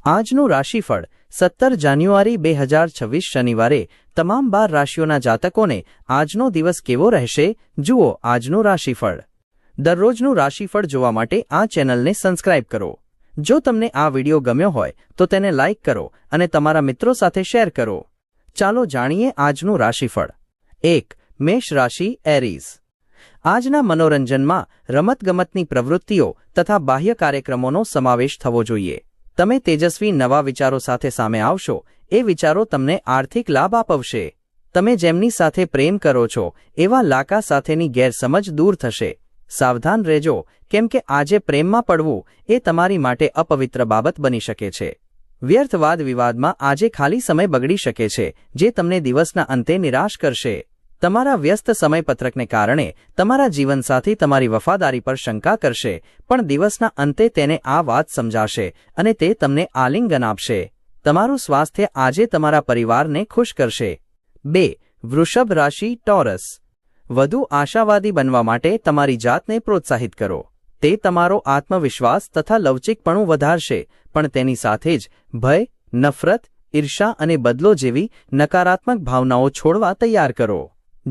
આજનું રાશિફળ 17 જાન્યુઆરી 2026 શનિવારે તમામ 12 રાશિઓના જાતકોને આજનો દિવસ કેવો રહેશે જુઓ આજનું રાશિફળ। દરરોજનું રાશિફળ જોવા માટે આ ચેનલને સબસ્ક્રાઇબ કરો। જો તમને આ વિડિયો ગમ્યો હોય તો તેને લાઇક કરો અને તમારા મિત્રો સાથે શેર કરો। ચાલો જાણીએ આજનું રાશિફળ। 1. મેષ રાશિ એરીઝ। આજના મનોરંજનમાં રમતગમતની પ્રવૃત્તિઓ તથા બાહ્ય કાર્યક્રમોનો સમાવેશ થવો જોઈએ। તમે તેજસ્વી નવા વિચારો સાથે સામે આવશો। એ વિચારો તમને આર્થિક લાભ આપવશે। તમે જેમની સાથે પ્રેમ કરો છો એવા લાકા સાથેની ગેરસમજ દૂર થશે। સાવધાન રહેજો કેમ કે આજે પ્રેમમાં પડવું એ તમારી માટે અપવિત્ર બાબત બની શકે છે। વ્યર્થ વાદ વિવાદમાં આજે ખાલી સમય બગડી શકે છે જે તમને દિવસના અંતે નિરાશ કરશે। તમારા વ્યસ્ત સમયપત્રકને કારણે તમારા જીવનસાથી તમારી વફાદારી પર શંકા કરશે પણ દિવસના અંતે તેને આ વાત સમજાશે અને તે તમને આલિંગન આપશે। તમારું સ્વાસ્થ્ય આજે તમારા પરિવારને ખુશ કરશે। 2. વૃષભ રાશિ ટોરસ। વધુ આશાવાદી બનવા માટે તમારી જાતને પ્રોત્સાહિત કરો। તે તમારો આત્મવિશ્વાસ તથા લવચિકપણું વધારશે પણ તેની સાથે જ ભય, નફરત, ઈર્ષા અને બદલો જેવી નકારાત્મક ભાવનાઓ છોડવા તૈયાર કરો।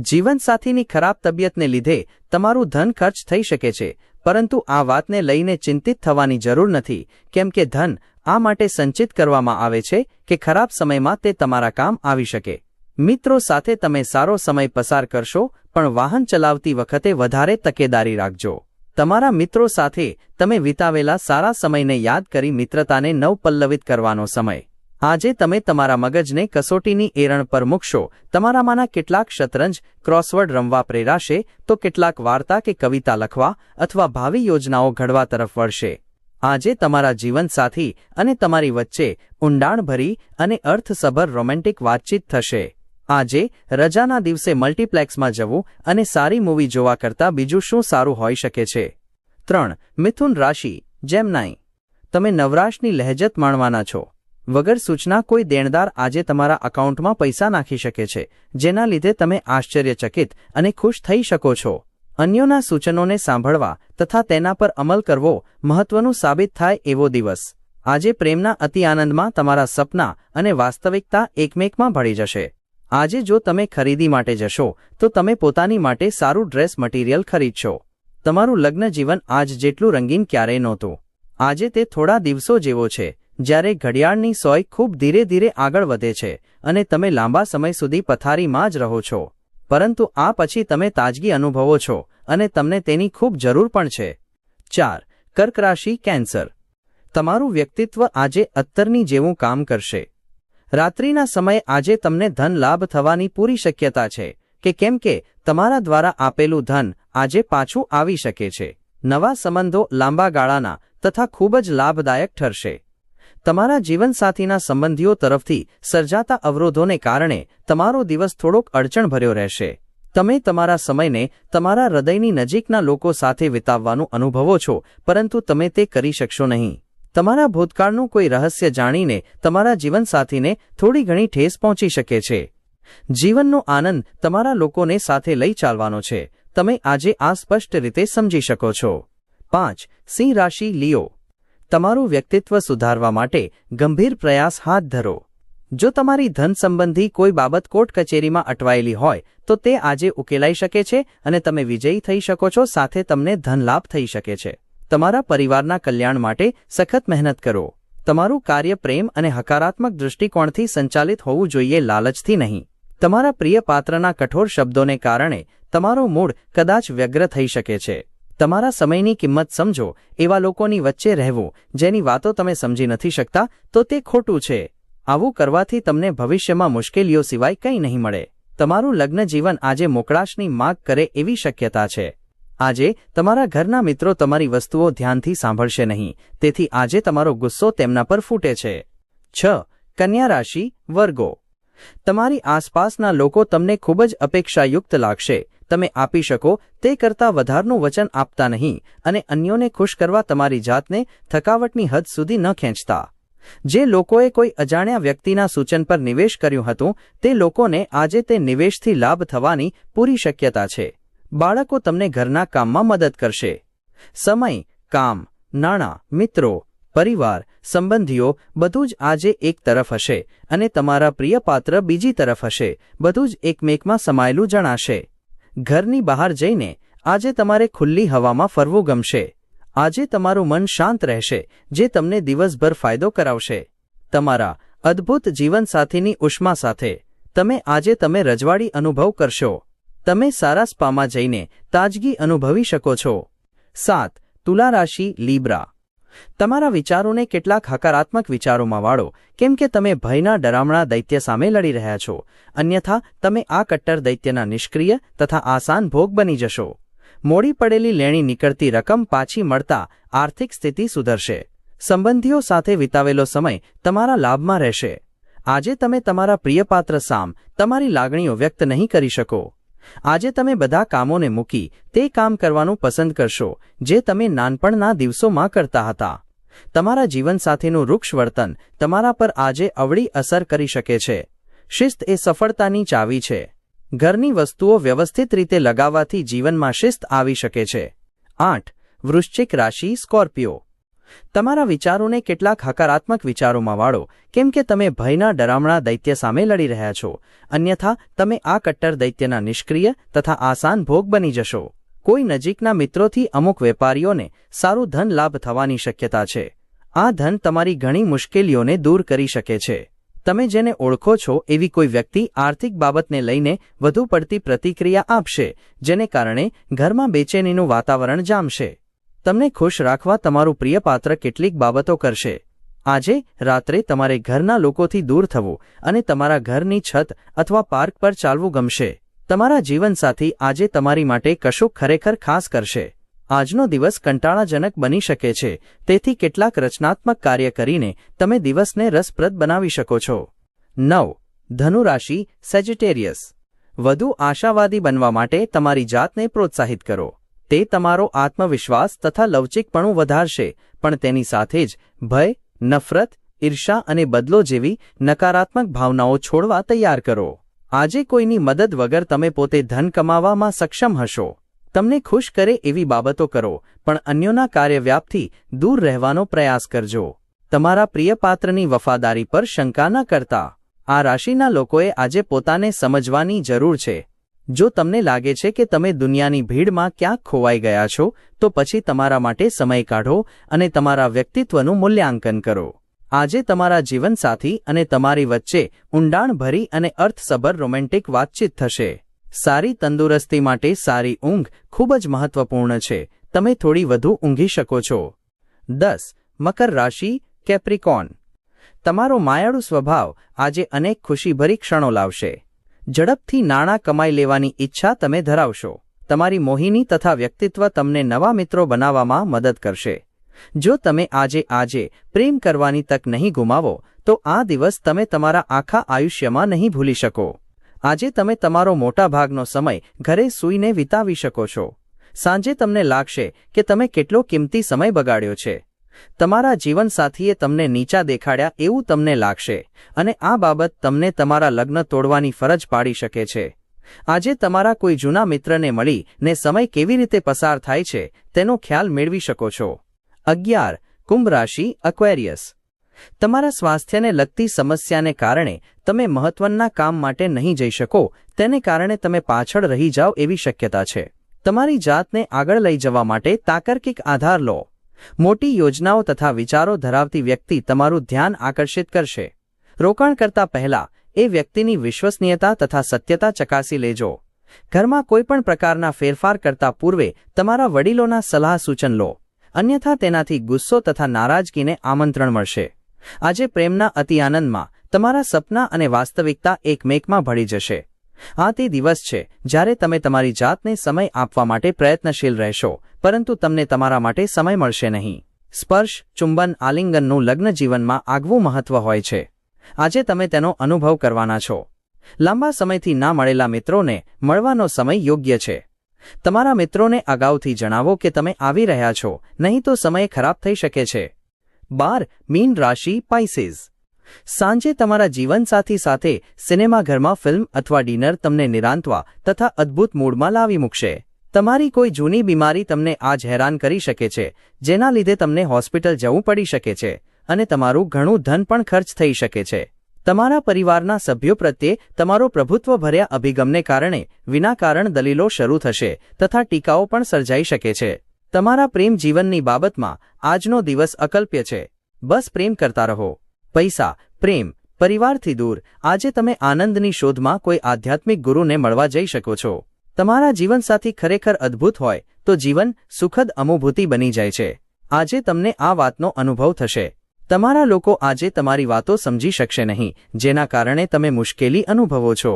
જીવનસાથીની ખરાબ તબિયતને લીધે તમારું ધન ખર્ચ થઈ શકે છે પરંતુ આ વાતને લઈને ચિંતિત થવાની જરૂર નથી કેમ કે ધન આ માટે સંચિત કરવામાં આવે છે કે ખરાબ સમયમાં તે તમારા કામ આવી શકે। મિત્રો સાથે તમે સારો સમય પસાર કરશો પણ વાહન ચલાવતી વખતે વધારે તકેદારી રાખજો। તમારા મિત્રો સાથે તમે વિતાવેલા સારા સમયને યાદ કરી મિત્રતાને નવપલ્લવિત કરવાનો સમય। આજે તમે તમારા મગજને કસોટીની એરણ પર મૂકશો। તમારામાંના કેટલાક શતરંજ ક્રોસવર્ડ રમવા પ્રેરાશે તો કેટલાક વાર્તા કે કવિતા લખવા અથવા ભાવિ યોજનાઓ ઘડવા તરફ વળશે। આજે તમારા જીવનસાથી અને તમારી વચ્ચે ઊંડાણભરી અને અર્થસભર રોમેન્ટિક વાતચીત થશે। આજે રજાના દિવસે મલ્ટીપ્લેક્સમાં જવું અને સારી મૂવી જોવા કરતાં બીજું શું સારું હોઈ શકે છે। 3. મિથુન રાશિ જેમનાઈ। તમે નવરાશની લહેજત માણવાના છો। વગર સૂચના કોઈ દેણદાર આજે તમારા અકાઉન્ટમાં પૈસા નાખી શકે છે જેના લીધે તમે આશ્ચર્યચકિત અને ખુશ થઈ શકો છો। અન્યોના સૂચનોને સાંભળવા તથા તેના પર અમલ કરવો મહત્વનું સાબિત થાય એવો દિવસ। આજે પ્રેમના અતિ આનંદમાં તમારા સપના અને વાસ્તવિકતા એકમેકમાં ભળી જશે। આજે જો તમે ખરીદી માટે જશો તો તમે પોતાની માટે સારું ડ્રેસ મટીરિયલ ખરીદશો। તમારું લગ્ન જીવન આજ જેટલું રંગીન ક્યારેય નહોતું। આજે તે થોડા દિવસો જેવો છે જ્યારે ઘડિયાળની સોય ખૂબ ધીરે ધીરે આગળ વધે છે અને તમે લાંબા સમય સુધી પથારીમાં જ રહો છો પરંતુ આ પછી તમે તાજગી અનુભવો છો અને તમને તેની ખૂબ જરૂર પણ છે। 4. કર્ક રાશિ કેન્સર। તમારું વ્યક્તિત્વ આજે અત્તરની જેવું કામ કરશે। રાત્રિના સમયે આજે તમને ધન લાભ થવાની પૂરી શક્યતા છે કે કેમ કે તમારા દ્વારા આપેલું ધન આજે પાછું આવી શકે છે। નવા સંબંધો લાંબા ગાળાના તથા ખૂબ જ લાભદાયક ઠરશે। તમારા જીવનસાથીના સંબંધીઓ તરફથી સર્જાતા અવરોધોને કારણે તમારો દિવસ થોડોક અડચણભર્યો રહેશે। તમે તમારા સમયને તમારા હૃદયની નજીકના લોકો સાથે વિતાવવાનું અનુભવો છો પરંતુ તમે તે કરી શકશો નહીં। તમારા ભૂતકાળનું કોઈ રહસ્ય જાણીને તમારા જીવનસાથીને થોડી ઘણી ઠેસ પહોંચી શકે છે। જીવનનો આનંદ તમારા લોકોને સાથે લઈ ચાલવાનો છે। તમે આજે આ સ્પષ્ટ રીતે સમજી શકો છો। 5. સિંહ રાશિ લિયો। તમારું વ્યક્તિત્વ સુધારવા માટે ગંભીર પ્રયાસ હાથ ધરો। જો તમારી ધન સંબંધી કોઈ બાબત કોર્ટ કચેરીમાં અટવાયેલી હોય તો તે આજે ઉકેલાઈ શકે છે અને તમે વિજયી થઈ શકો છો સાથે તમને ધન લાભ થઈ શકે છે। તમારા પરિવારના કલ્યાણ માટે સખત મહેનત કરો। તમારું કાર્ય પ્રેમ અને હકારાત્મક દૃષ્ટિકોણથી સંચાલિત હોવું જોઈએ લાલચથી નહીં। તમારા પ્રિય પાત્રના કઠોર શબ્દોને કારણે તમારો મૂડ કદાચ વ્યગ્ર થઈ શકે છે। તમારા સમયની કિંમત સમજો। એવા લોકોની વચ્ચે રહેવું જેની વાતો તમે સમજી નથી શકતા તો તે ખોટું છે। આવું કરવાથી તમને ભવિષ્યમાં મુશ્કેલીઓ સિવાય કંઈ નહીં મળે। તમારું લગ્ન જીવન આજે મોકળાશની માગ કરે એવી શક્યતા છે। આજે તમારા ઘરના મિત્રો તમારી વસ્તુઓ ધ્યાનથી સાંભળશે નહીં તેથી આજે તમારો ગુસ્સો તેમના પર ફૂટે છે। 6. કન્યા રાશિ વર્ગો। તમારી આસપાસના લોકો તમને ખૂબ જ અપેક્ષાયુક્ત લાગશે। તમે આપી શકો તે કરતાં વધારનું વચન આપતા નહીં અને અન્યોને ખુશ કરવા તમારી જાતને થકાવટની હદ સુધી ન ખેંચતા। જે લોકોએ કોઈ અજાણ્યા વ્યક્તિના સૂચન પર નિવેશ કર્યું હતું તે લોકોને આજે તે નિવેશથી લાભ થવાની પૂરી શક્યતા છે। બાળકો તમને ઘરના કામમાં મદદ કરશે। સમય, કામ, નાણાં, મિત્રો પરિવાર, સંબંધીઓ બધું જ આજે એક તરફ હશે અને તમારા પ્રિય પાત્ર બીજી તરફ હશે. બધું જ એકમેકમાં સમાયેલું જણાશે. ઘરની બહાર જઈને આજે તમારે ખુલ્લી હવામાં ફરવું ગમશે. આજે તમારું મન શાંત રહેશે, જે તમને દિવસભર ફાયદો કરાવશે. તમારા અદ્ભુત જીવનસાથીની ઉષ્મા સાથે તમે રજવાડી અનુભવ કરશો. તમે સારા સ્પામાં જઈને તાજગી અનુભવી શકો છો. 7. તુલા રાશિ લીબ્રા. તમારા વિચારોને કેટલાક હકારાત્મક વિચારોમાં વાળો, કેમ કે તમે ભયના ડરામણા દૈત્ય સામે લડી રહ્યા છો. અન્યથા તમે આ કટ્ટર દૈત્યના નિષ્ક્રિય તથા આસાન ભોગ બની જશો. મોડી પડેલી લેણી નીકળતી રકમ પાછી મળતા આર્થિક સ્થિતિ સુધરશે. સંબંધીઓ સાથે વિતાવેલો સમય તમારા લાભમાં રહેશે. આજે તમે તમારા પ્રિયપાત્ર સામ તમારી લાગણીઓ વ્યક્ત નહીં કરી શકો. આજે તમે બધા કામોને મૂકી તે કામ કરવાનું પસંદ કરશો જે તમે નાનપણના દિવસોમાં કરતા હતા. તમારા જીવનસાથીનું વૃક્ષ વર્તન તમારા પર આજે અવળી અસર કરી શકે છે. શિસ્ત એ સફળતાની ચાવી છે. ઘરની વસ્તુઓ વ્યવસ્થિત રીતે લગાવવાથી જીવનમાં શિસ્ત આવી શકે છે. 8. વૃશ્ચિક રાશિ સ્કોર્પિયો. તમારા વિચારોને કેટલાક હકારાત્મક વિચારોમાં વાળો, કેમ કે તમે ભયના ડરામણા દૈત્ય સામે લડી રહ્યા છો. અન્યથા તમે આ કટ્ટર દૈત્યના નિષ્ક્રિય તથા આસાન ભોગ બની જશો. કોઈ નજીકના મિત્રોથી અમુક વેપારીઓને સારું ધન લાભ થવાની શક્યતા છે. આ ધન તમારી ઘણી મુશ્કેલીઓને દૂર કરી શકે છે. તમે જેને ઓળખો છો એવી કોઈ વ્યક્તિ આર્થિક બાબતને લઈને વધુ પડતી પ્રતિક્રિયા આપશે, જેને કારણે ઘરમાં બેચેનીનું વાતાવરણ જામશે. તમને ખુશ રાખવા તમારું પ્રિય પાત્ર કેટલીક બાબતો કરશે. આજે રાત્રે તમારે ઘરના લોકોથી દૂર થવું અને તમારા ઘરની છત અથવા પાર્ક પર ચાલવું ગમશે. તમારા જીવનસાથી આજે તમારી માટે કશુંક ખરેખર ખાસ કરશે. આજનો દિવસ કંટાળાજનક બની શકે છે, તેથી કેટલાક રચનાત્મક કાર્ય કરીને તમે દિવસને રસપ્રદ બનાવી શકો છો. 9. ધનુ રાશિ સેજિટેરિયસ. વધુ આશાવાદી બનવા માટે તમારી જાતને પ્રોત્સાહિત કરો. તે તમારો આત્મવિશ્વાસ તથા લવચિકપણું વધારશે, પણ તેની સાથે જ ભય, નફરત, ઈર્ષા અને બદલો જેવી નકારાત્મક ભાવનાઓ છોડવા તૈયાર કરો. આજે કોઈની મદદ વગર તમે પોતે ધન કમાવામાં સક્ષમ હશો. તમને ખુશ કરે એવી બાબતો કરો, પણ અન્યોના કાર્યવ્યાપથી દૂર રહેવાનો પ્રયાસ કરજો. તમારા પ્રિય પાત્રની વફાદારી પર શંકા ન કરતા. આ રાશિના લોકોએ આજે પોતાને સમજવાની જરૂર છે. જો તમને લાગે છે કે તમે દુનિયાની ભીડમાં ક્યાંક ખોવાઈ ગયા છો, તો પછી તમારા માટે સમય કાઢો અને તમારા વ્યક્તિત્વનું મૂલ્યાંકન કરો. આજે તમારા જીવનસાથી અને તમારી વચ્ચે ઊંડાણભરી અને અર્થસભર રોમેન્ટિક વાતચીત થશે. સારી તંદુરસ્તી માટે સારી ઊંઘ ખૂબ જ મહત્વપૂર્ણ છે. તમે થોડી વધુ ઊંઘી શકો છો. 10. મકર રાશિ કેપ્રિકોર્ન. તમારો માયાળુ સ્વભાવ આજે અનેક ખુશીભરી ક્ષણો લાવશે. ઝડપથી નાણાં કમાઈ લેવાની ઈચ્છા તમે ધરાવશો. તમારી મોહિની તથા વ્યક્તિત્વ તમને નવા મિત્રો બનાવવામાં મદદ કરશે. જો તમે આજે પ્રેમ કરવાની તક નહીં ગુમાવો, તો આ દિવસ તમે તમારા આખા આયુષ્યમાં નહીં ભૂલી શકો. આજે તમે તમારો મોટાભાગનો સમય ઘરે સૂઈને વિતાવી શકો છો. સાંજે તમને લાગશે કે તમે કેટલો કિંમતી સમય બગાડ્યો છે. તમારા જીવનસાથીએ તમને નીચા દેખાડ્યા એવું તમને લાગશે અને આ બાબત તમને તમારા લગ્ન તોડવાની ફરજ પાડી શકે છે. આજે તમારા કોઈ જૂના મિત્રને મળીને સમય કેવી રીતે પસાર થાય છે તેનો ખ્યાલ મેળવી શકો છો. 11. કુંભ રાશિ એક્વેરિયસ. તમારા સ્વાસ્થ્યને લગતી સમસ્યાને કારણે તમે મહત્વના કામ માટે નહીં જઈ શકો. તેને કારણે તમે પાછળ રહી જાઓ એવી શક્યતા છે. તમારી જાતને આગળ લઈ જવા માટે તાર્કિક આધાર લો. મોટી યોજનાઓ તથા વિચારો ધરાવતી વ્યક્તિ તમારું ધ્યાન આકર્ષિત કરશે. રોકાણ કરતા પહેલા એ વ્યક્તિની વિશ્વસનીયતા તથા સત્યતા ચકાસી લેજો. ઘરમાં કોઈપણ પ્રકારના ફેરફાર કરતા પૂર્વે તમારા વડીલોના સલાહ સૂચન લો. અન્યથા તેનાથી ગુસ્સો તથા નારાજગીને આમંત્રણ મળશે. આજે પ્રેમના અતિ આનંદમાં તમારા સપના અને વાસ્તવિકતા એકમેકમાં ભળી જશે. આ તે દિવસ છે જ્યારે તમે તમારી જાતને સમય આપવા માટે પ્રયત્નશીલ રહેશો, પરંતુ તમને તમારા માટે સમય મળશે નહીં. સ્પર્શ, ચુંબન, આલિંગનનું લગ્ન જીવનમાં આગવું મહત્વ હોય છે. આજે તમે તેનો અનુભવ કરવાના છો. લાંબા સમયથી ના મળેલા મિત્રોને મળવાનો સમય યોગ્ય છે. તમારા મિત્રોને અગાઉથી જણાવો કે તમે આવી રહ્યા છો, નહીં તો સમય ખરાબ થઈ શકે છે. 12. મીન રાશિ પાઇસેસ. સાંજે તમારા જીવનસાથી સાથે સિનેમાઘરમાં ફિલ્મ અથવા ડિનર તમને નિરાંતવા તથા અદ્ભુત મૂડમાં લાવી મૂકશે. તમારી કોઈ જૂની બીમારી તમને આજ હેરાન કરી શકે છે, જેના લીધે તમને હોસ્પિટલ જવું પડી શકે છે અને તમારું ઘણું ધન પણ ખર્ચ થઈ શકે છે. તમારા પરિવારના સભ્યો પ્રત્યે તમારો પ્રભુત્વભર્યા અભિગમને કારણે વિનાકારણ દલીલો શરૂ થશે તથા ટીકાઓ પણ સર્જાઈ શકે છે. તમારા પ્રેમ જીવનની બાબતમાં આજનો દિવસ અકલ્પ્ય છે. બસ પ્રેમ કરતા રહો. પૈસા, પ્રેમ, પરિવારથી દૂર આજે તમે આનંદની શોધમાં કોઈ આધ્યાત્મિક ગુરુને મળવા જઈ શકો છો. તમારા જીવનસાથી ખરેખર અદ્ભુત હોય તો જીવન સુખદ અનુભૂતિ બની જાય છે. આજે તમને આ વાતનો અનુભવ થશે. તમારા લોકો આજે તમારી વાતો સમજી શકશે નહીં, જેના કારણે તમે મુશ્કેલી અનુભવો છો.